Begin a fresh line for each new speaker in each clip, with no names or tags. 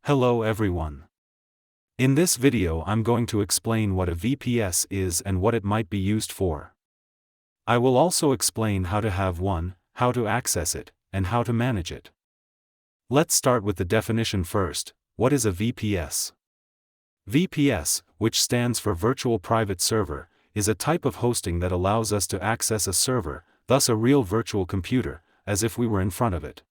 Hello everyone. In this video I'm going to explain what a VPS is and what it might be used for. I will also explain how to have one, how to access it, and how to manage it. Let's start with the definition first. What is a VPS? VPS, which stands for Virtual Private Server, is a type of hosting that allows us to access a server, thus a real virtual computer, as if we were in front of it.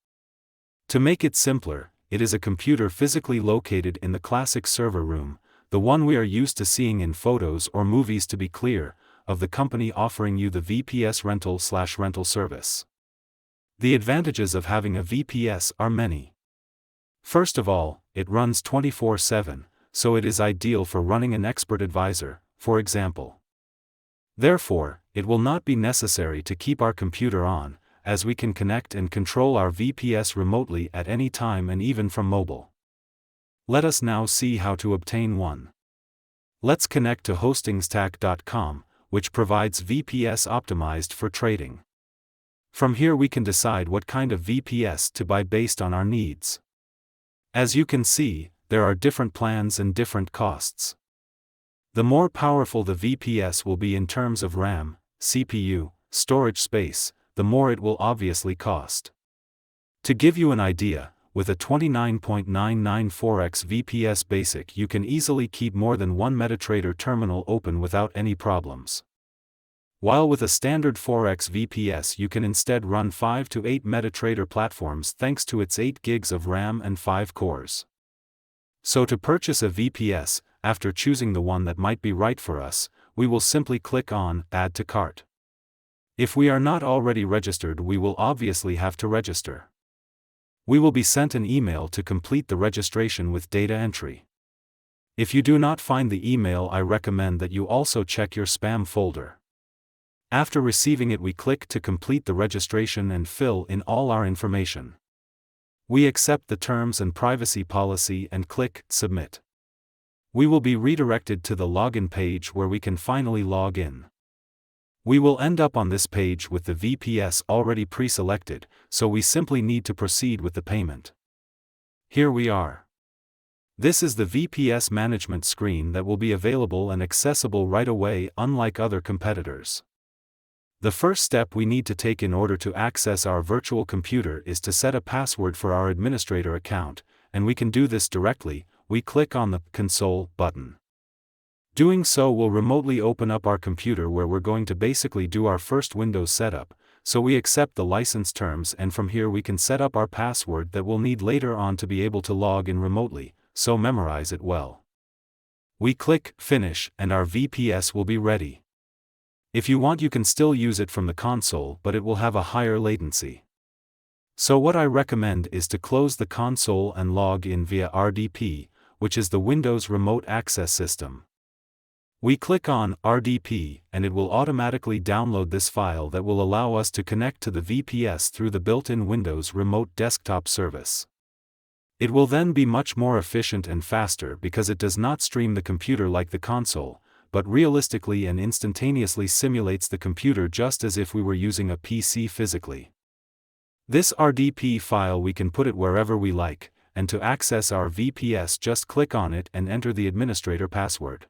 To make it simpler, it is a computer physically located in the classic server room, the one we are used to seeing in photos or movies, to be clear, of the company offering you the VPS rental service. The advantages of having a VPS are many. First of all, it runs 24/7, so it is ideal for running an expert advisor, for example. Therefore, it will not be necessary to keep our computer on, as we can connect and control our VPS remotely at any time and even from mobile. Let us now see how to obtain one. Let's connect to hostingstack.com, which provides VPS optimized for trading. From here we can decide what kind of VPS to buy based on our needs. As you can see, there are different plans and different costs. The more powerful the VPS will be in terms of RAM, CPU, storage space, the more it will obviously cost. To give you an idea, with a 29.99 Forex VPS Basic you can easily keep more than one MetaTrader terminal open without any problems. While with a standard Forex VPS you can instead run 5 to 8 MetaTrader platforms thanks to its 8 gigs of RAM and 5 cores. So to purchase a VPS, after choosing the one that might be right for us, we will simply click on Add to Cart. If we are not already registered, we will obviously have to register. We will be sent an email to complete the registration with data entry. If you do not find the email, I recommend that you also check your spam folder. After receiving it, we click to complete the registration and fill in all our information. We accept the terms and privacy policy and click Submit. We will be redirected to the login page where we can finally log in. We will end up on this page with the VPS already pre-selected, so we simply need to proceed with the payment. Here we are. This is the VPS management screen that will be available and accessible right away, unlike other competitors. The first step we need to take in order to access our virtual computer is to set a password for our administrator account, and we can do this directly. We click on the Console button. Doing so will remotely open up our computer where we're going to basically do our first Windows setup, so we accept the license terms, and from here we can set up our password that we'll need later on to be able to log in remotely, so memorize it well. We click Finish and our VPS will be ready. If you want you can still use it from the console, but it will have a higher latency. So what I recommend is to close the console and log in via RDP, which is the Windows Remote Access System. We click on RDP and it will automatically download this file that will allow us to connect to the VPS through the built-in Windows Remote Desktop service. It will then be much more efficient and faster because it does not stream the computer like the console, but realistically and instantaneously simulates the computer just as if we were using a PC physically. This RDP file we can put it wherever we like, and to access our VPS just click on it and enter the administrator password.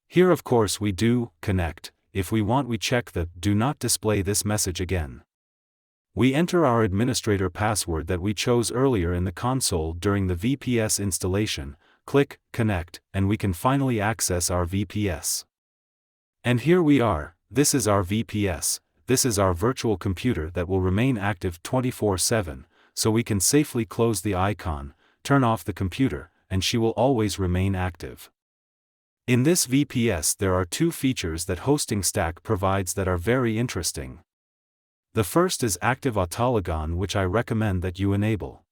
Here of course we do connect. If we want we check the Do Not Display This message again. We enter our administrator password that we chose earlier in the console during the VPS installation, click Connect, and we can finally access our VPS. And here we are. This is our VPS, this is our virtual computer that will remain active 24/7, so we can safely close the icon, turn off the computer, and she will always remain active. In this VPS there are two features that HostingStack provides that are very interesting. The first is Active Autologon, which I recommend that you enable.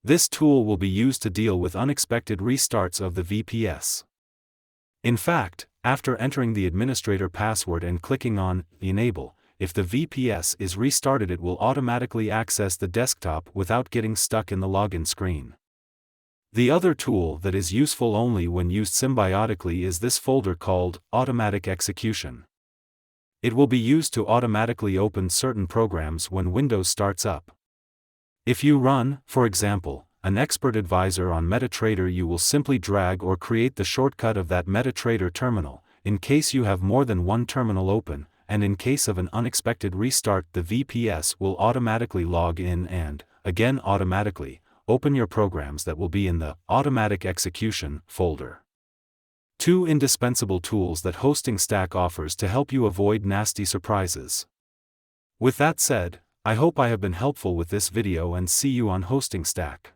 This tool will be used to deal with unexpected restarts of the VPS. In fact, after entering the administrator password and clicking on Enable, if the VPS is restarted it will automatically access the desktop without getting stuck in the login screen. The other tool that is useful only when used symbiotically is this folder called Automatic Execution. It will be used to automatically open certain programs when Windows starts up. If you run, for example, an expert advisor on MetaTrader. You will simply drag or create the shortcut of that MetaTrader terminal, in case you have more than one terminal open, and in case of an unexpected restart the VPS will automatically log in and, again automatically, open your programs that will be in the Automatic Execution folder. 2 indispensable tools that Hosting Stack offers to help you avoid nasty surprises. With that said, I hope I have been helpful with this video and see you on Hosting Stack.